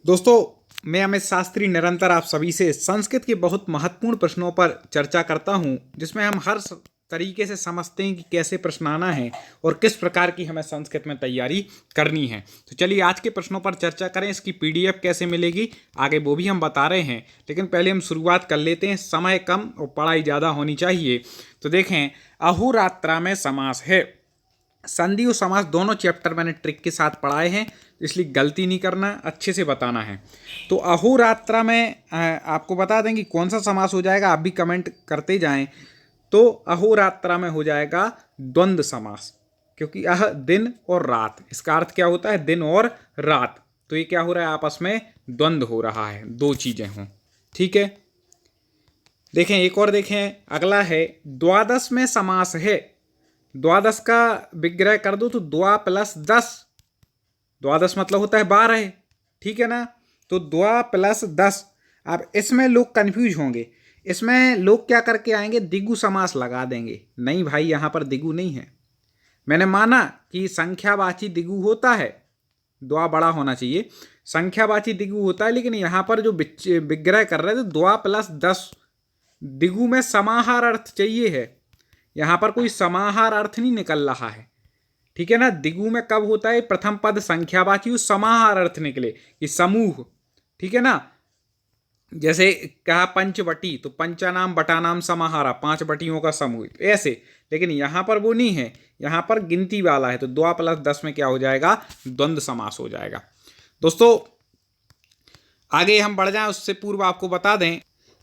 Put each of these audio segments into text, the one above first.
दोस्तों, मैं अमित शास्त्री निरंतर आप सभी से संस्कृत के बहुत महत्वपूर्ण प्रश्नों पर चर्चा करता हूं, जिसमें हम हर तरीके से समझते हैं कि कैसे प्रश्न आना है और किस प्रकार की हमें संस्कृत में तैयारी करनी है। तो चलिए आज के प्रश्नों पर चर्चा करें। इसकी पीडीएफ कैसे मिलेगी आगे वो भी हम बता रहे हैं, लेकिन पहले हम शुरुआत कर लेते हैं। समय कम और पढ़ाई ज़्यादा होनी चाहिए। तो देखें, अहोरात्रा में समास है। संधि और समास दोनों चैप्टर मैंने ट्रिक के साथ पढ़ाए हैं, इसलिए गलती नहीं करना, अच्छे से बताना है। तो अहोरात्रा में आपको बता दें कि कौन सा समास हो जाएगा, आप भी कमेंट करते जाएं। तो अहोरात्रा में हो जाएगा द्वंद्व समास, क्योंकि अह दिन और रात, इसका अर्थ क्या होता है, दिन और रात। तो ये क्या हो रहा है, आपस में द्वंद्व हो रहा है, दो चीजें हों। ठीक है, देखें एक और देखें, अगला है द्वादश में समास है। द्वादश का विग्रह कर दो तो द्वा प्लस 10, द्वादश मतलब होता है 12, ठीक है ना। तो द्वा प्लस 10। अब इसमें लोग कंफ्यूज होंगे, इसमें लोग क्या करके आएंगे, दिगु समास लगा देंगे। नहीं भाई, यहां पर दिगु नहीं है। मैंने माना कि संख्यावाची दिगु होता है, द्वा बड़ा होना चाहिए, संख्यावाची दिगु होता है, लेकिन यहां पर जो विग्रह कर रहे थे द्वा प्लस 10, दिगु में समाहार अर्थ चाहिए है, यहां पर कोई समाहार अर्थ नहीं निकल रहा है। ठीक है ना, दिगु में कब होता है, प्रथम पद संख्यावाची समाहार अर्थ निकले कि समूह। ठीक है ना, जैसे कहा पंचवटी, तो पंचानाम बटानाम समाहारा, 5 बटियों का समूह, तो ऐसे। लेकिन यहां पर वो नहीं है, यहां पर गिनती वाला है। तो 2 प्लस 10 में क्या हो जाएगा, द्वंद्व समास हो जाएगा। दोस्तों आगे हम बढ़ जाएं उससे पूर्व आपको बता दें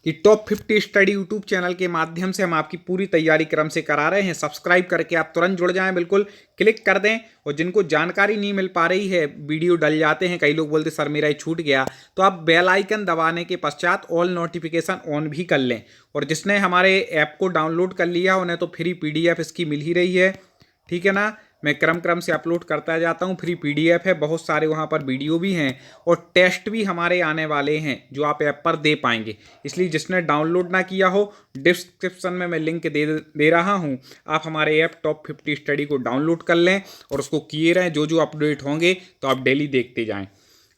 कि टॉप 50 स्टडी यूट्यूब चैनल के माध्यम से हम आपकी पूरी तैयारी क्रम से करा रहे हैं। सब्सक्राइब करके आप तुरंत जुड़ जाएं, बिल्कुल क्लिक कर दें। और जिनको जानकारी नहीं मिल पा रही है, वीडियो डल जाते हैं, कई लोग बोलते सर मेरा ये छूट गया, तो आप बेल आइकन दबाने के पश्चात ऑल नोटिफिकेशन ऑन भी कर लें। और जिसने हमारे ऐप को डाउनलोड कर लिया उन्हें तो फ्री पीडीएफ इसकी मिल ही रही है। ठीक है ना, मैं क्रम से अपलोड करता जाता हूँ, फ्री पीडीएफ है, बहुत सारे वहाँ पर वीडियो भी हैं और टेस्ट भी हमारे आने वाले हैं जो आप ऐप पर दे पाएंगे। इसलिए जिसने डाउनलोड ना किया हो, डिस्क्रिप्शन में मैं लिंक दे रहा हूँ, आप हमारे ऐप टॉप 50 स्टडी को डाउनलोड कर लें और उसको किए रहें। जो जो अपडेट होंगे तो आप डेली देखते जाएँ।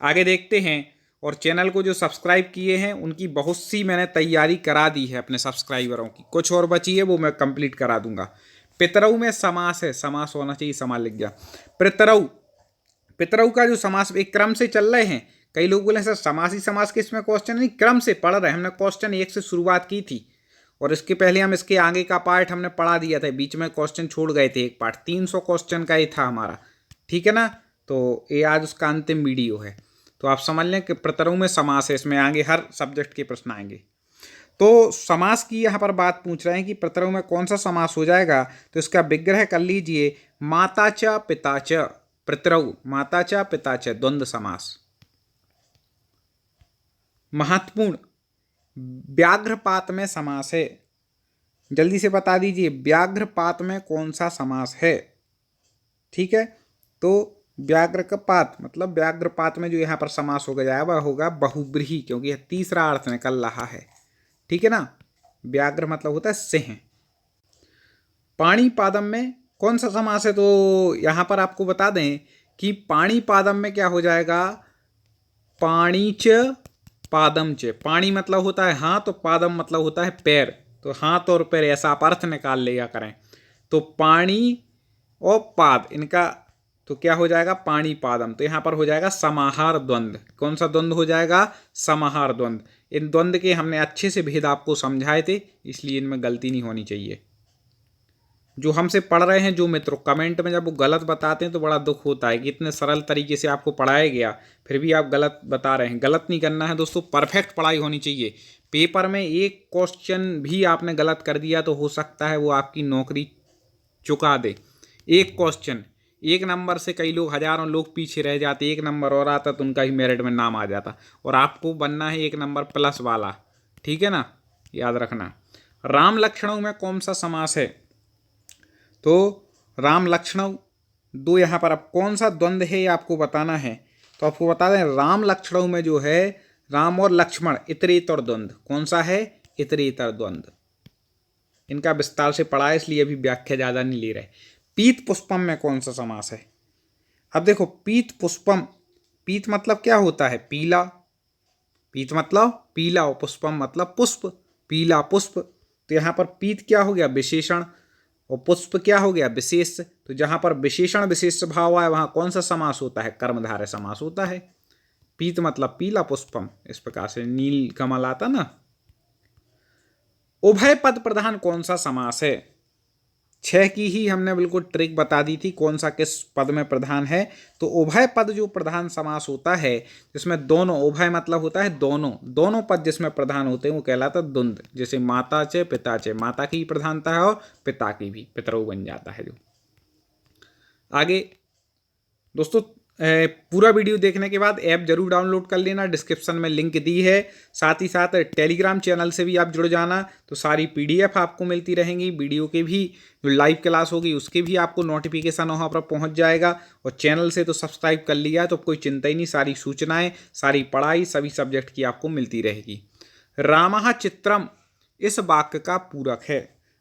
आगे देखते हैं। और चैनल को जो सब्सक्राइब किए हैं उनकी बहुत सी मैंने तैयारी करा दी है अपने सब्सक्राइबरों की, कुछ और बची है वो मैं कंप्लीट करा दूंगा। पितरऊ में समास है, समास होना चाहिए, समास लिख गया। पितरऊ, पितरऊ का जो समास एक क्रम से चल रहे हैं। कई लोग बोले सर समास ही समास के इसमें क्वेश्चन नहीं, क्रम से पढ़ रहे हैं। हमने क्वेश्चन 1 से शुरुआत की थी और इसके पहले हम इसके आगे का पार्ट हमने पढ़ा दिया था, बीच में क्वेश्चन छोड़ गए थे। एक पार्ट 300 क्वेश्चन का ही था हमारा, ठीक है ना। तो ये आज उसका अंतिम वीडियो है। तो आप समझ लें कि पितरऊ में समास है, इसमें आगे हर सब्जेक्ट के प्रश्न आएंगे। तो समास की यहाँ पर बात पूछ रहे हैं कि पितरऊ में कौन सा समास हो जाएगा, तो इसका विग्रह कर लीजिए, माता च पिता च, पितरऊ माता च पिता च, द्वंद्व समास। महत्वपूर्ण, व्याघ्रपात में समास है। जल्दी से बता दीजिए व्याघ्रपात में कौन सा समास है। ठीक है, तो व्याघ्र का पात मतलब व्याघ्रपात में जो यहाँ पर समास होगा जाएगा वह होगा बहुब्रीहि, क्योंकि यह तीसरा अर्थ निकल रहा है। ठीक है ना, व्याघ्र मतलब होता है सिंह। पाणिपादम में कौन सा समास है, तो यहां पर आपको बता दें कि पाणिपादम में क्या हो जाएगा, पाणीच पादम च। पाणी मतलब होता है हाथ और पादम मतलब होता है पैर, तो हाथ और पैर ऐसा आप अर्थ निकाल लिया करें। तो पाणी और पाद इनका तो क्या हो जाएगा, पाणी पादम। तो यहां पर हो जाएगा समाहार द्वंद्व। कौन सा द्वंद्व हो जाएगा, समाहार द्वंद्व। इन द्वंद्व के हमने अच्छे से भेद आपको समझाए थे, इसलिए इनमें गलती नहीं होनी चाहिए। जो हमसे पढ़ रहे हैं जो मित्रों, कमेंट में जब वो गलत बताते हैं तो बड़ा दुख होता है कि इतने सरल तरीके से आपको पढ़ाया गया फिर भी आप गलत बता रहे हैं। गलत नहीं करना है दोस्तों, परफेक्ट पढ़ाई होनी चाहिए। पेपर में एक क्वेश्चन भी आपने गलत कर दिया तो हो सकता है वो आपकी नौकरी चुका दे। एक क्वेश्चन, 1 नंबर से कई लोग, हजारों लोग पीछे रह जाते, 1 नंबर और आता तो उनका ही मेरिट में नाम आ जाता, और आपको बनना है 1 नंबर प्लस वाला। ठीक है ना, याद रखना। राम लक्षणों में कौन सा समास है, तो राम लक्ष्मण दो, यहाँ पर अब कौन सा द्वंद्व है ये आपको बताना है। तो आपको बता दें राम लक्ष्मणों में जो है राम और लक्ष्मण इतरेतर द्वंद्व, कौन सा है, इतरेतर द्वंद्व। इनका विस्तार से पढ़ा है इसलिए अभी व्याख्या ज़्यादा नहीं ले रहे। पीत पुष्पम में कौन सा समास है। अब देखो पीत पुष्पम पीत मतलब क्या होता है? पीला। पीत मतलब पीला और पुष्पम मतलब पुष्प, पीला पुष्प। तो यहाँ पर पीत क्या हो गया? विशेषण, और पुष्प क्या हो गया? विशेष। तो जहाँ पर विशेषण विशेष भाव आए वहाँ कौन सा समास होता है? कर्मधारय समास होता है। पीत मतलब पीला, पुष्पम, इस प्रकार से नील कमल आता ना। उभय पद प्रधान कौन सा समास है? 6 की ही हमने बिल्कुल ट्रिक बता दी थी कौन सा किस पद में प्रधान है। तो उभय पद जो प्रधान समास होता है जिसमें दोनों, उभय मतलब होता है दोनों, दोनों पद जिसमें प्रधान होते हैं वो कहलाता द्वंद्व। जैसे माता च पिता च, माता की प्रधानता है और पिता की भी, पितरऊ बन जाता है जो। आगे दोस्तों, पूरा वीडियो देखने के बाद ऐप जरूर डाउनलोड कर लेना, डिस्क्रिप्शन में लिंक दी है। साथ ही साथ टेलीग्राम चैनल से भी आप जुड़ जाना, तो सारी PDF आपको मिलती रहेंगी। वीडियो के भी जो लाइव क्लास होगी उसके भी आपको नोटिफिकेशन वहाँ पर पहुँच जाएगा। और चैनल से तो सब्सक्राइब कर लिया तो कोई चिंता ही नहीं, सारी सूचनाएँ, सारी पढ़ाई सभी सब्जेक्ट की आपको मिलती रहेगी। रामः चित्रम इस वाक्य का पूरक है।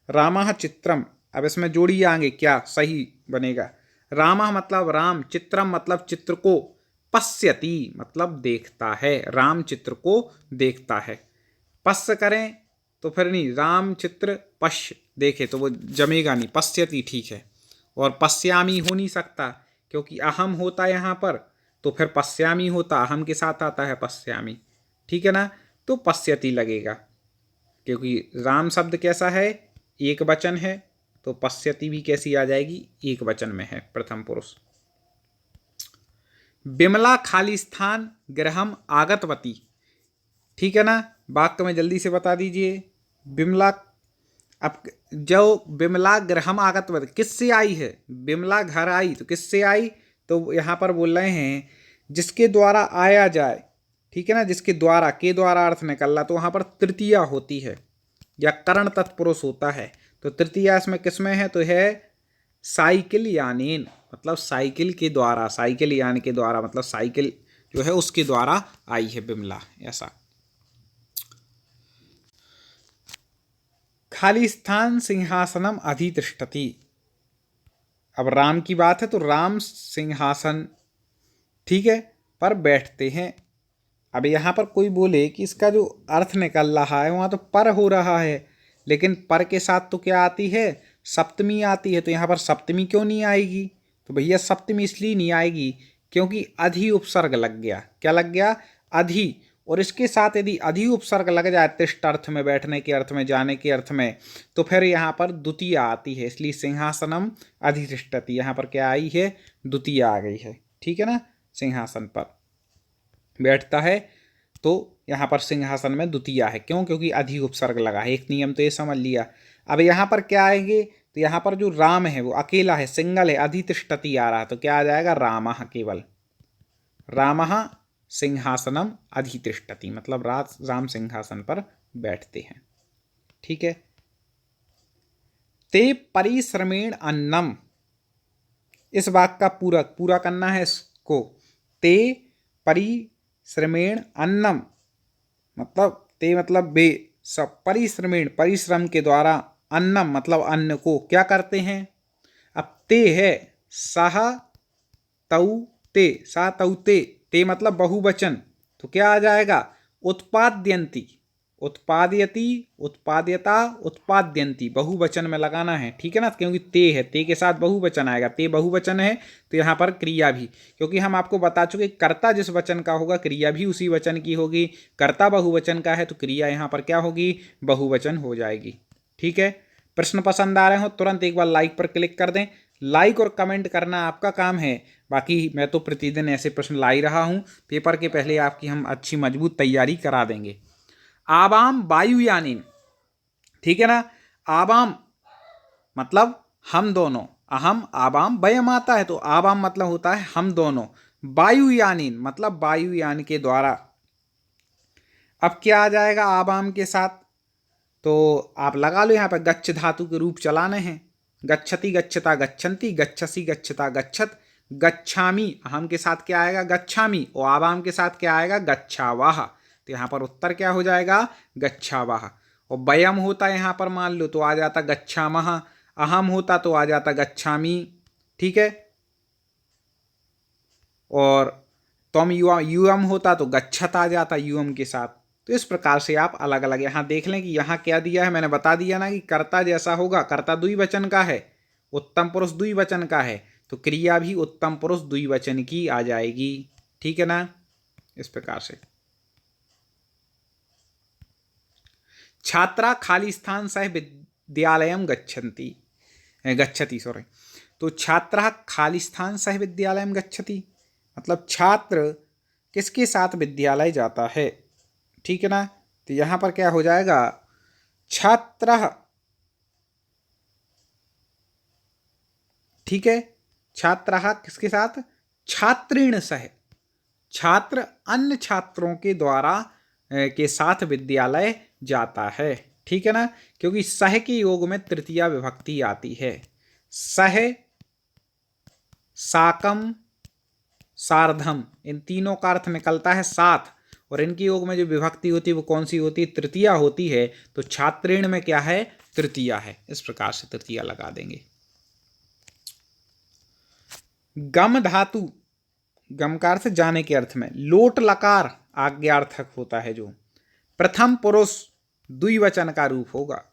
रामः चित्रम, अब इसमें जोड़िए आगे क्या सही बनेगा। रामः मतलब राम, चित्रम मतलब चित्र को, पश्यति मतलब देखता है, राम चित्र को देखता है। पश्य करें तो फिर नहीं, राम चित्र पश्य देखे तो वो जमेगा नहीं, पश्यति ठीक है। और पश्यामी हो नहीं सकता क्योंकि अहम होता है यहाँ पर, तो फिर पश्यामी होता, अहम के साथ आता है पश्यामी, ठीक है ना। तो पश्यति लगेगा क्योंकि राम शब्द कैसा है? एक वचन है, तो पश्यति भी कैसी आ जाएगी? एक वचन में है, प्रथम पुरुष। बिमला खाली स्थान गृहम आगतवती, ठीक है ना। वाक्य में जल्दी से बता दीजिए। बिमला, अब जो बिमला गृहम आगतवती किससे आई है? बिमला घर आई तो किससे आई? तो यहाँ पर बोल रहे हैं जिसके द्वारा आया जाए, ठीक है ना, जिसके द्वारा, के द्वारा अर्थ निकल रहा, तो वहाँ पर तृतीया होती है या करण तत्पुरुष होता है। तो तृतीया इसमें किसमें है? तो है साइकिल यानीन, मतलब साइकिल के द्वारा, साइकिल यान के द्वारा मतलब साइकिल जो है उसके द्वारा आई है बिमला, ऐसा। खाली स्थान सिंहासनम अधितिष्ठति, अब राम की बात है तो राम सिंहासन, ठीक है, पर बैठते हैं। अब यहाँ पर कोई बोले कि इसका जो अर्थ निकल रहा है वहाँ तो पर हो रहा है, लेकिन पर के साथ तो क्या आती है? सप्तमी आती है। तो यहाँ पर सप्तमी क्यों नहीं आएगी? तो भैया सप्तमी इसलिए नहीं आएगी क्योंकि अधि उपसर्ग लग गया। क्या लग गया? अधि। और इसके साथ यदि अधि उपसर्ग लग जाए तिष्ठ अर्थ में, बैठने के अर्थ में, जाने के अर्थ में, तो फिर यहाँ पर द्वितीय आती है। इसलिए सिंहासनम अधितिष्ठति, यहाँ पर क्या आई है? द्वितीय आ गई है, ठीक है ना। सिंहासन पर बैठता है तो यहाँ पर सिंहासन में द्वितीय है। क्यों? क्योंकि अधि उपसर्ग लगा है। एक नियम तो ये समझ लिया। अब यहाँ पर क्या आएंगे? तो यहाँ पर जो राम है वो अकेला है, सिंगल है, अधितिष्ठति आ रहा, तो क्या आ जाएगा? रामः, केवल रामः सिंहासनम अधितिष्ठति, मतलब राम सिंहासन पर बैठते हैं, ठीक है। ते परिश्रमेण अन्नम, इस वाक्य का पूरा करना है इसको। ते परिश्रमेण अन्नम, मतलब ते मतलब बे, सब परिश्रमेण परिश्रम के द्वारा, अन्नम मतलब अन्न को क्या करते हैं? अब ते है सह तौ ते, सा तौ ते मतलब बहुवचन, तो क्या आ जाएगा? उत्पाद्यन्ति, उत्पादयति, उत्पाद्यता, उत्पाद्यन्ति, बहुवचन में लगाना है, ठीक है ना। क्योंकि ते के साथ बहुवचन आएगा, ते बहुवचन है तो यहाँ पर क्रिया भी, क्योंकि हम आपको बता चुके कर्ता जिस वचन का होगा क्रिया भी उसी वचन की होगी। कर्ता बहुवचन का है तो क्रिया यहाँ पर क्या होगी? बहुवचन हो जाएगी, ठीक है। प्रश्न पसंद आ रहे हो तुरंत एक बार लाइक पर क्लिक कर दें। लाइक और कमेंट करना आपका काम है, बाकी मैं तो प्रतिदिन ऐसे प्रश्न ला ही रहा हूँ। पेपर के पहले आपकी हम अच्छी मजबूत तैयारी करा देंगे। आवाम वायुयानीन, ठीक है ना। आवाम मतलब हम दोनों, अहम आवाम वयम आता है, तो आवाम मतलब होता है हम दोनों। वायुयानीन मतलब वायुयान के द्वारा। अब क्या आ जाएगा आवाम के साथ? तो आप लगा लो यहाँ पर गच्छ धातु के रूप चलाने हैं। गच्छति गच्छता गच्छन्ति, गच्छसि गच्छता गच्छत, गच्छामि अहम के साथ क्या आएगा? गच्छामि, और आवाम के साथ क्या आएगा? गच्छावाह। तो यहाँ पर उत्तर क्या हो जाएगा? गच्छावाह। और वयम होता यहाँ पर मान लो तो आ जाता गच्छामः, अहम होता तो आ जाता गच्छामि, ठीक है। और त्वम यूयम होता तो गच्छत आ जाता यूयम के साथ। तो इस प्रकार से आप अलग अलग यहाँ देख लें कि यहाँ क्या दिया है, मैंने बता दिया ना कि कर्ता जैसा होगा, कर्ता द्विवचन का है, उत्तम पुरुष द्विवचन का है, तो क्रिया भी उत्तम पुरुष द्विवचन की आ जाएगी। ठीक है ना, इस प्रकार से। छात्रा खाली स्थान सह विद्यालयम गच्छति सॉरी। तो छात्रा खाली स्थान सह विद्यालयम गच्छति मतलब छात्र किसके साथ विद्यालय जाता है। ठीक है ना, तो यहाँ पर क्या हो जाएगा, छात्रः, ठीक है, छात्रः किसके साथ, छात्रेण सह, छात्र अन्य छात्रों के द्वारा के साथ विद्यालय जाता है। ठीक है ना, क्योंकि सह के योग में तृतीया विभक्ति आती है। सह, साकम, सार्धम, इन तीनों का अर्थ निकलता है साथ, और इनकी योग में जो विभक्ति होती है वो कौन सी होती है, तृतीया होती है। तो छात्रेण में क्या है, तृतीया है। इस प्रकार से तृतीया लगा देंगे। गम धातु, गम का अर्थ जाने के अर्थ में, लोट लकार आज्ञार्थक होता है, जो प्रथम पुरुष द्विवचन का रूप होगा।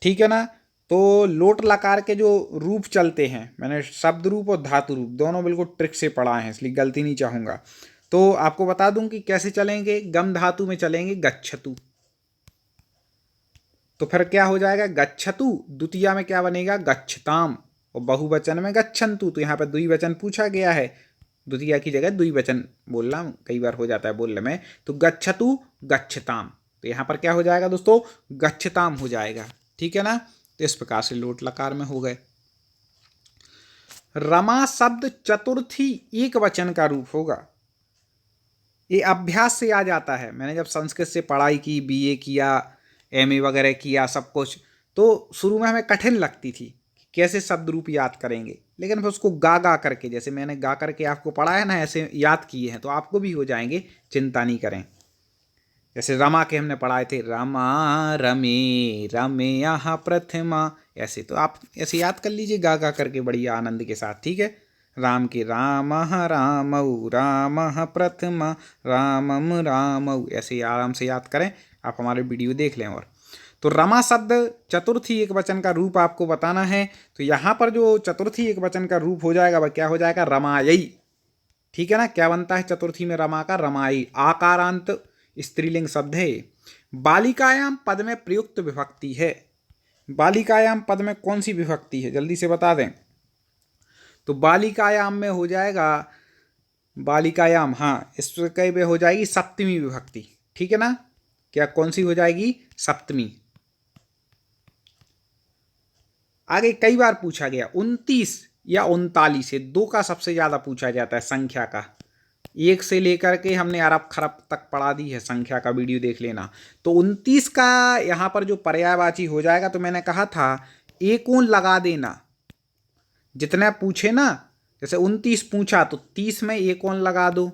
ठीक है ना, तो लोट लकार के जो रूप चलते हैं, मैंने शब्द रूप और धातु रूप दोनों बिल्कुल ट्रिक से पढ़ा है, इसलिए गलती नहीं चाहूंगा। तो आपको बता दूं कि कैसे चलेंगे। गम धातु में चलेंगे गच्छतु, तो फिर क्या हो जाएगा, गच्छतु। द्वितीया में क्या बनेगा, गच्छताम, और बहुवचन में गच्छन्तु। तो यहाँ पर द्विवचन पूछा गया है, द्वितीया की जगह द्विवचन बोलना कई बार हो जाता है बोलने में। तो गच्छतु गच्छताम, तो यहाँ पर क्या हो जाएगा दोस्तों, गच्छताम हो जाएगा। ठीक है ना, तो इस प्रकार से लोट लकार में हो गए। रमा शब्द चतुर्थी एक वचन का रूप होगा। ये अभ्यास से आ जाता है। मैंने जब संस्कृत से पढ़ाई की, बीए किया, एमए वगैरह किया सब कुछ, तो शुरू में हमें कठिन लगती थी कि कैसे शब्द रूप याद करेंगे, लेकिन फिर उसको गा गा करके, जैसे मैंने गा करके आपको पढ़ाया ना, ऐसे याद किए हैं तो आपको भी हो जाएंगे, चिंता नहीं करें। जैसे रमा के हमने पढ़ाए थे, रमा रमे रमे यहाँ प्रथमा, ऐसे तो आप ऐसे याद कर लीजिए गा गा करके बड़ी आनंद के साथ। ठीक है, राम के रामः रामौ रामः प्रथमा रामम रामौ, ऐसे आराम से याद करें। आप हमारे वीडियो देख लें। और तो रमा शब्द चतुर्थी एक वचन का रूप आपको बताना है। तो यहाँ पर जो चतुर्थी एक वचन का रूप हो जाएगा वह क्या हो जाएगा, रमायई। ठीक है ना, क्या बनता है चतुर्थी में रमा का, रमाई, आकारांत स्त्रीलिंग शब्द है। बालिकायाम पद में प्रयुक्त विभक्ति है। बालिकायाम पद में कौन सी विभक्ति है, जल्दी से बता दें। तो बालिकायाम में हो जाएगा, बालिकायाम, हाँ, इसके में हो जाएगी सप्तमी विभक्ति। ठीक है ना, क्या कौन सी हो जाएगी, सप्तमी। आगे कई बार पूछा गया 29 या 39 से, दो का सबसे ज्यादा पूछा जाता है संख्या का। एक से लेकर के हमने अरब खरब तक पढ़ा दी है, संख्या का वीडियो देख लेना। तो 29 का यहाँ पर जो पर्यायवाची हो जाएगा, तो मैंने कहा था एक ओन लगा देना, जितना पूछे ना, जैसे 29 पूछा तो 30 में एक ओन लगा दो,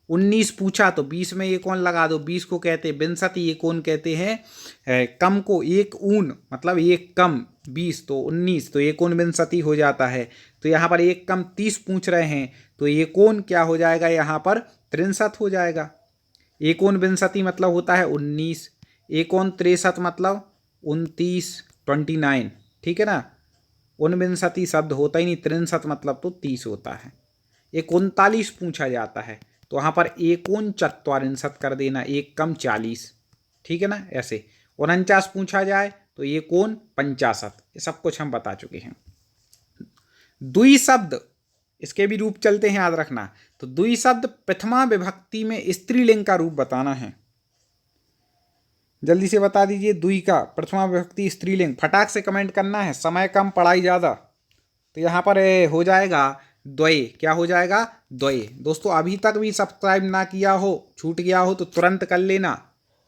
19 पूछा तो 20 में एक ओन लगा दो। 20 को कहते हैं विंशति, एक ओन कहते हैं कम को, एक ऊन मतलब एक कम, 20 तो 19, तो एक ओन विंशति हो जाता है। तो यहाँ पर एक कम 30 पूछ रहे हैं, तो एक ओन क्या हो जाएगा, यहाँ पर 63 हो जाएगा। एक ओन विंशति मतलब होता है 19, एक ओन 63 मतलब 29, 29। ठीक है ना, उनविंशति शब्द होता ही नहीं, 63 मतलब तो 30 होता है। एक 39 पूछा जाता है, तो वहाँ पर एकोन चत्वारिंशत कर देना, एक कम 40। ठीक है ना, ऐसे 49 पूछा जाए तो एकोन 50। ये सब कुछ हम बता चुके हैं। द्वि शब्द, इसके भी रूप चलते हैं, याद रखना। तो द्वि शब्द प्रथमा विभक्ति में स्त्रीलिंग का रूप बताना है। जल्दी से बता दीजिए, द्वि का प्रथमा विभक्ति स्त्रीलिंग, फटाक से कमेंट करना है, समय कम पढ़ाई ज़्यादा। तो यहाँ पर हो जाएगा द्वय, क्या हो जाएगा, द्वय। दोस्तों अभी तक भी सब्सक्राइब ना किया हो, छूट गया हो तो तुरंत कर लेना,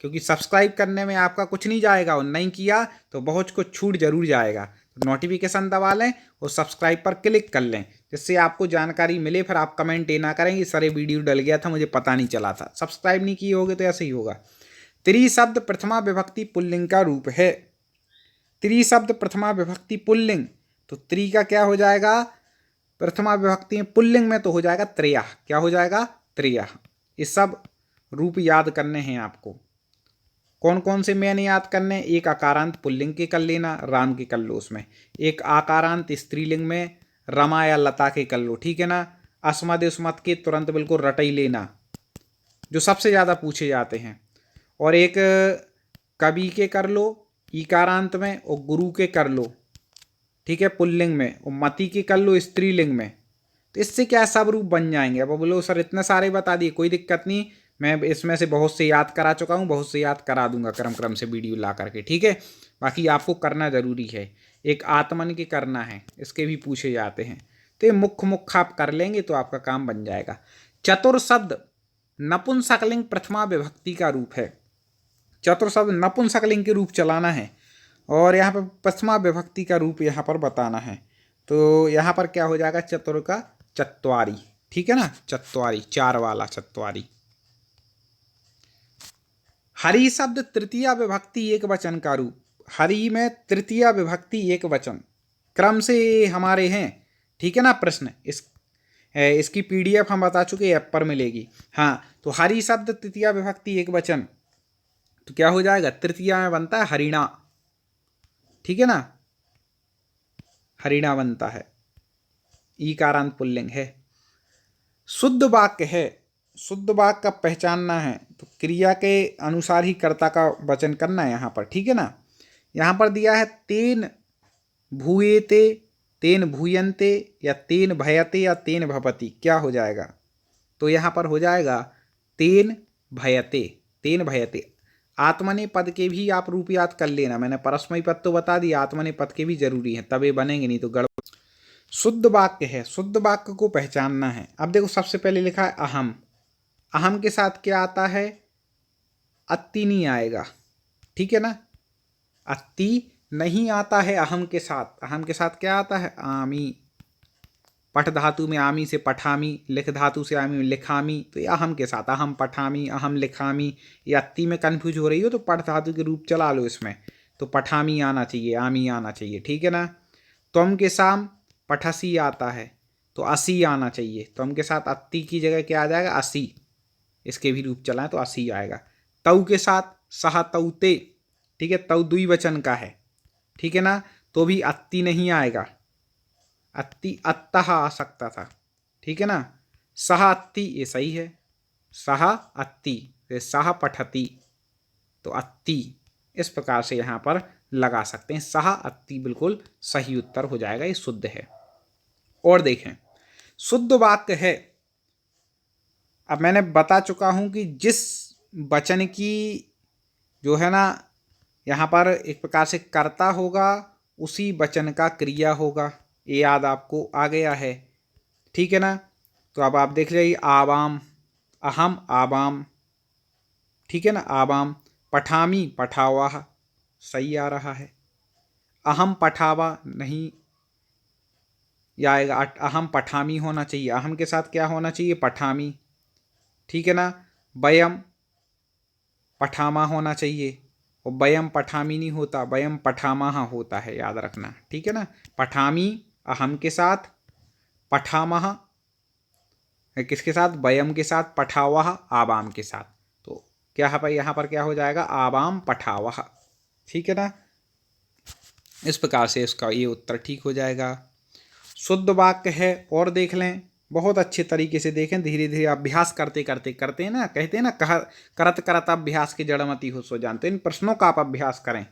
क्योंकि सब्सक्राइब करने में आपका कुछ नहीं जाएगा, और नहीं किया तो बहुत कुछ छूट जरूर जाएगा। तो नोटिफिकेशन दबा लें और सब्सक्राइब पर क्लिक कर लें, जिससे आपको जानकारी मिले। फिर आप कमेंट ये ना करें कि सर ये वीडियो डल गया था, मुझे पता नहीं चला था। सब्सक्राइब नहीं किए होगे तो ऐसे ही होगा। त्रिशब्द प्रथमा विभक्ति पुल्लिंग का रूप है। त्रिशब्द प्रथमा विभक्ति पुल्लिंग, तो त्रि का क्या हो जाएगा, प्रथमा विभक्ति में पुल्लिंग में तो हो जाएगा त्रेयः। क्या हो जाएगा? त्रेयः। ये सब रूप याद करने हैं आपको। कौन कौन से मेन याद करने? एक आकारांत पुल्लिंग के कर लेना, राम के कर लो उसमें। एक आकारांत स्त्रीलिंग में रमा या लता के कर लो, ठीक है ना। अस्मद उस्मत के तुरंत बिल्कुल रट ही लेना, जो सबसे ज़्यादा पूछे जाते हैं। और एक कवि के कर लो ईकारांत में, और गुरु के कर लो, ठीक है, पुल्लिंग में, और मति के कर लो स्त्रीलिंग में। तो इससे क्या सब रूप बन जाएंगे। अब बोलो सर इतने सारे बता दिए, कोई दिक्कत नहीं, मैं इसमें से बहुत से याद करा चुका हूँ, बहुत से याद करा दूंगा क्रम क्रम से वीडियो ला करके, ठीक है। बाकी आपको करना जरूरी है। एक आत्मन के करना है, इसके भी पूछे जाते हैं। तो ये मुख्य आप कर लेंगे तो आपका काम बन जाएगा। चतुर शब्द नपुंसकलिंग प्रथमा विभक्ति का रूप है। चतुर शब्द नपुंसकलिंग के रूप चलाना है, और यहाँ पर प्रथमा विभक्ति का रूप यहाँ पर बताना है। तो यहाँ पर क्या हो जाएगा? चतुर का चत्वारी, ठीक है ना, चत्वारी, चार वाला चत्वारी। हरि शब्द तृतीया विभक्ति एक वचन का रूप। हरि में तृतीया विभक्ति एक वचन क्रम से हमारे हैं, ठीक है ना। प्रश्न इसकी पीडीएफ हम बता चुके, ऐप पर मिलेगी। हाँ, तो हरि शब्द तृतीया विभक्ति एक वचन, तो क्या हो जाएगा? तृतीया में बनता है हरिणा, ठीक है ना, हरिणा बनता है, ईकारांत पुल्लिंग है। शुद्ध वाक्य है, शुद्ध वाक्य का पहचानना है तो क्रिया के अनुसार ही कर्ता का वचन करना है यहाँ पर, ठीक है ना। यहाँ पर दिया है तेन भूयेते, तेन भूयन्ते, या तेन भयते, या तेन भवति। क्या हो जाएगा? तो यहाँ पर हो जाएगा तेन भयते, तेन भयते। आत्मने पद के भी आप रूप याद कर लेना, मैंने परस्मयी पद तो बता दिया, आत्मने पद के भी जरूरी हैं, तब ये बनेंगे, नहीं तो गड़बड़। शुद्ध वाक्य है, शुद्ध वाक्य को पहचानना है। अब देखो सबसे पहले लिखा है अहम। अहम के साथ क्या आता है? अति नहीं आएगा, ठीक है ना, अति नहीं आता है अहम के साथ। अहम के साथ क्या आता है? आमी। पठ धातु में आमी से पठामी, लिख धातु से आमी में लिखामी, तो ये अहम के साथ, अहम पठामी, अहम लिखामी। ये अति में कन्फ्यूज हो रही हो तो पठ धातु के रूप चला लो इसमें, तो पठामी आना चाहिए, आमी आना चाहिए, ठीक है ना। त्वम के साम पठसी आता है, तो असी आना चाहिए। त्वम के साथ अति की जगह क्या आ जाएगा? असी। इसके भी रूप चलाएं तो असी आएगा। तऊ के साथ सहा तऊते, ठीक है, तऊ द्विवचन का है, ठीक है ना, तो भी अति नहीं आएगा, अति अत्तः आ सकता था, ठीक है ना। सहा अत्ति ये सही है, सहा अत्ति, सहा पठती, तो अत्ति इस प्रकार से यहाँ पर लगा सकते हैं। सहा अत्ति बिल्कुल सही उत्तर हो जाएगा, ये शुद्ध है। और देखें शुद्ध वाक्य है, अब मैंने बता चुका हूं कि जिस वचन की जो है ना यहाँ पर एक प्रकार से कर्ता होगा, उसी वचन का क्रिया होगा, ये याद आपको आ गया है, ठीक है ना। तो अब आप देख लीजिए आवाम, अहम आवाम, ठीक है ना, आवाम। पठामी पठावा, सही आ रहा है। अहम पठावा नहीं आएगा, अहम पठामी होना चाहिए। अहम के साथ क्या होना चाहिए? पठामी, ठीक है ना। वयम पठामा होना चाहिए, और वयम पठामी नहीं होता, वयम पठामाह होता है, याद रखना, ठीक है ना। पठामी अहम के साथ, पठामाह किसके साथ? वयम के साथ, पठावाह आवाम के साथ। तो क्या है यहाँ पर क्या हो जाएगा? आवाम पठावाह, ठीक है ना। इस प्रकार से इसका ये उत्तर ठीक हो जाएगा। शुद्ध वाक्य है, और देख लें बहुत अच्छे तरीके से, देखें धीरे धीरे अभ्यास करते करते करते हैं ना, कहते हैं ना करत करत अभ्यास की जड़मति हो सो जानते। इन प्रश्नों का आप अभ्यास करें।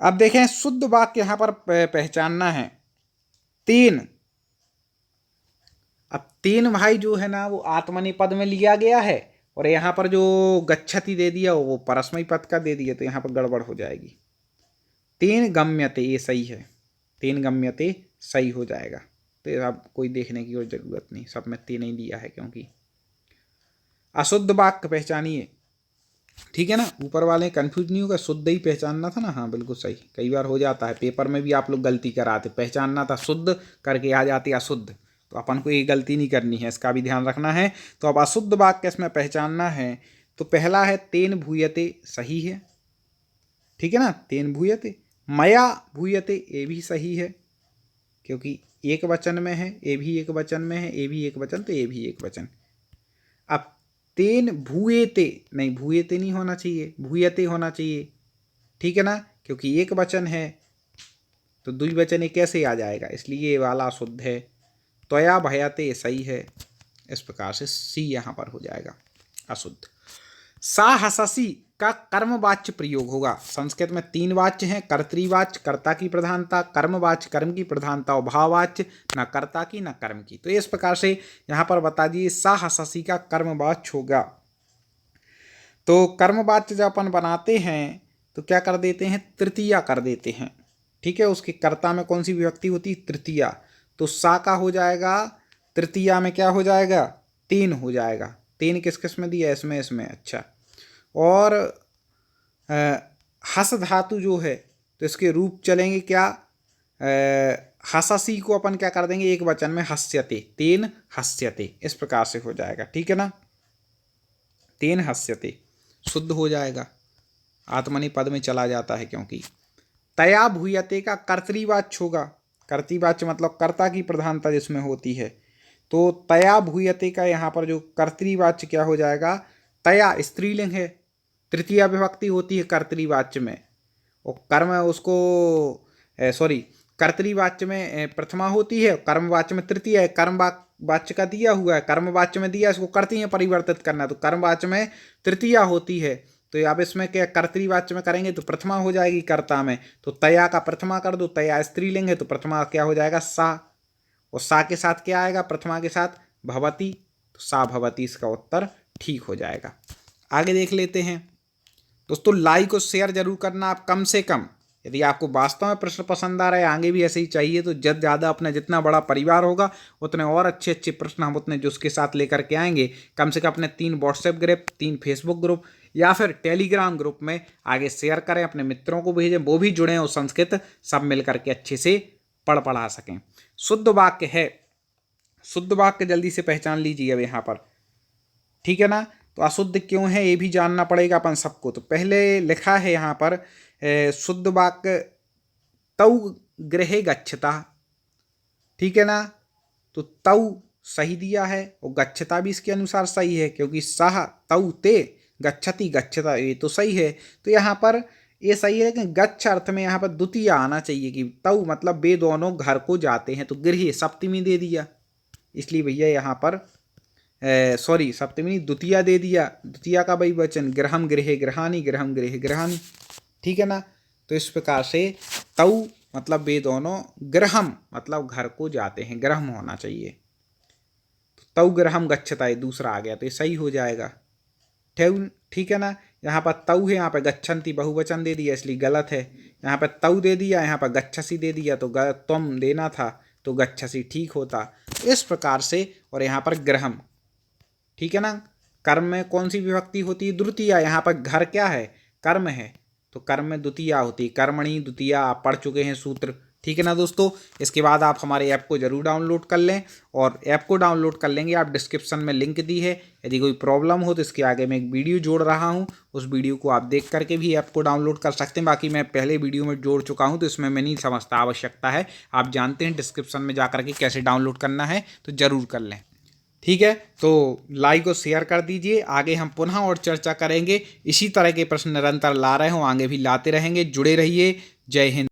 अब देखें शुद्ध वाक्य यहाँ पर पहचानना है। तीन, अब तीन भाई जो है ना वो आत्मनेपद पद में लिया गया है, और यहाँ पर जो गच्छति दे दिया वो परस्मयी पद का दे दिया, तो यहाँ पर गड़बड़ हो जाएगी। तीन गम्यते ये सही है, तीन गम्यते सही हो जाएगा। तो अब कोई देखने की और जरूरत नहीं, सब में तीन ही दिया है क्योंकि। अशुद्ध वाक्य पहचानिए, ठीक है ना, ऊपर वाले कंफ्यूज नहीं होगा, शुद्ध ही पहचानना था ना। हाँ बिल्कुल सही, कई बार हो जाता है पेपर में भी आप लोग गलती कराते, पहचानना था शुद्ध करके आ जाती अशुद्ध, तो अपन को ये गलती नहीं करनी है, इसका भी ध्यान रखना है। तो अब अशुद्ध वाक्य इसमें पहचानना है, तो पहला है तेन भूयते, सही है, ठीक है ना, तेन भूयते। मया भूयते ये भी सही है, क्योंकि एक वचन में है, ए भी एक वचन में है, ए भी एक वचन, तो ए भी एक वचन। अब तेन भूयेते, नहीं भूयेते नहीं होना चाहिए, भूयते होना चाहिए, ठीक है ना, क्योंकि एक वचन है तो द्विवचन कैसे आ जाएगा, इसलिए ये वाला शुद्ध है। त्वया भयते सही है, इस प्रकार से सी यहाँ पर हो जाएगा अशुद्ध। सा हससी का कर्मवाच्य प्रयोग होगा। संस्कृत में 3 वाच्य हैं, कर्तृवाच्य कर्ता की प्रधानता, कर्मवाच्य कर्म की प्रधानता और भाववाच्य न कर्ता की न कर्म की। तो इस प्रकार से यहाँ पर बता दिए सा हससी का कर्मवाच्य होगा। तो कर्मवाच्य जब अपन बनाते हैं तो क्या कर देते हैं, तृतीया कर देते हैं, ठीक है। उसके कर्ता में कौन सी विभक्ति होती है, तृतीया, तो सा का हो जाएगा तृतीया में क्या हो जाएगा, तेन हो जाएगा। तेन किस किस में दिया, इसमें अच्छा। और हस धातु जो है तो इसके रूप चलेंगे क्या, हससी को अपन क्या कर देंगे, एक वचन में हस्यते, तेन हस्यते, इस प्रकार से हो जाएगा, ठीक है ना। तेन हस्यते शुद्ध हो जाएगा, आत्मनि पद में चला जाता है क्योंकि। तया भूयते का कर्तृवाच्य होगा। कर्तृवाच्य मतलब कर्ता की प्रधानता जिसमें होती है, तो तया भूयते का यहाँ पर जो कर्तृवाच्य क्या हो जाएगा, तया स्त्रीलिंग है, तृतीया विभक्ति होती है कर्तृवाच्य में, और कर्म उसको कर्तृवाच्य में प्रथमा होती है, कर्मवाच्य में तृतीया है। कर्म वाच्य का दिया हुआ है, कर्मवाच्य में दिया, इसको करती है परिवर्तित करना, तो कर्मवाच्य में तृतीया होती है। तो अब इसमें क्या कर्तृवाच्य में करेंगे तो प्रथमा हो जाएगी कर्ता में, तो तया का प्रथमा कर दो, तया स्त्रीलिंग है तो प्रथमा क्या हो जाएगा, सा, और सा के साथ क्या आएगा, प्रथमा के साथ भवती, तो सा भवती इसका उत्तर ठीक हो जाएगा। आगे देख लेते हैं दोस्तों। लाइक और शेयर जरूर करना आप कम से कम, यदि आपको वास्तव में प्रश्न पसंद आ रहा है, आगे भी ऐसे ही चाहिए, तो ज़्यादा अपना जितना बड़ा परिवार होगा उतने और अच्छे अच्छे प्रश्न हम उतने जो उसके साथ लेकर के आएंगे। कम से कम अपने 3 व्हाट्सएप ग्रुप, 3 फेसबुक ग्रुप या फिर टेलीग्राम ग्रुप में आगे शेयर करें, अपने मित्रों को भेजें, वो भी जुड़ें और संस्कृत सब मिल करके अच्छे से पढ़ा सकें। शुद्ध वाक्य है, शुद्ध वाक्य जल्दी से पहचान लीजिए अब यहाँ पर, ठीक है ना। तो अशुद्ध क्यों है ये भी जानना पड़ेगा अपन सबको। तो पहले लिखा है यहाँ पर शुद्ध वाक्य तौ गृहे गच्छता, ठीक है ना, तो तौ सही दिया है और गच्छता भी इसके अनुसार सही है, क्योंकि सह तौ ते गच्छति गच्छता, ये तो सही है। तो यहाँ पर ये सही है, लेकिन गच्छ अर्थ में यहाँ पर द्वितीय आना चाहिए कि तौ मतलब वे दोनों घर को जाते हैं, तो गृह सप्तमी दे दिया, इसलिए भैया यहाँ पर सप्तमी द्वितीया दे दिया, द्वितीया का वही वचन गृहम गृहे गृहानि, गृहम गृहे गृहानि, ठीक है ना। तो इस प्रकार से तौ मतलब वे दोनों, गृहम मतलब घर को जाते हैं, गृहम होना चाहिए, तो तौ गृहम गच्छता है दूसरा आ गया, तो ये सही हो जाएगा, ठीक है ना। यहाँ पर तौ है, यहाँ पर गच्छन्ति बहुवचन दे दिया इसलिए गलत है। यहाँ पर तौ दे दिया, यहाँ पर गच्छसि दे दिया, तो तुम देना था, तो गच्छसि ठीक होता, इस प्रकार से। और यहाँ पर गृहम, ठीक है ना। कर्म में कौन सी विभक्ति होती है, द्वितीया, यहाँ पर घर क्या है, कर्म है, तो कर्म में द्वितीया होती है, कर्मणि द्वितीया, आप पढ़ चुके हैं सूत्र, ठीक है ना दोस्तों। इसके बाद आप हमारे ऐप को जरूर डाउनलोड कर लें, और ऐप को डाउनलोड कर लेंगे आप, डिस्क्रिप्शन में लिंक दी है, यदि कोई प्रॉब्लम हो तो इसके आगे मैं एक वीडियो जोड़ रहा हूं, उस वीडियो को आप देख करके भी ऐप को डाउनलोड कर सकते हैं। बाकी मैं पहले वीडियो में जोड़ चुका हूं, तो इसमें मैं नहीं समझता, आवश्यकता है, आप जानते हैं डिस्क्रिप्शन में जा करके कैसे डाउनलोड करना है, तो ज़रूर कर लें, ठीक है। तो लाइक और शेयर कर दीजिए, आगे हम पुनः और चर्चा करेंगे, इसी तरह के प्रश्न निरंतर ला रहे हों, आगे भी लाते रहेंगे, जुड़े रहिए। जय हिंद।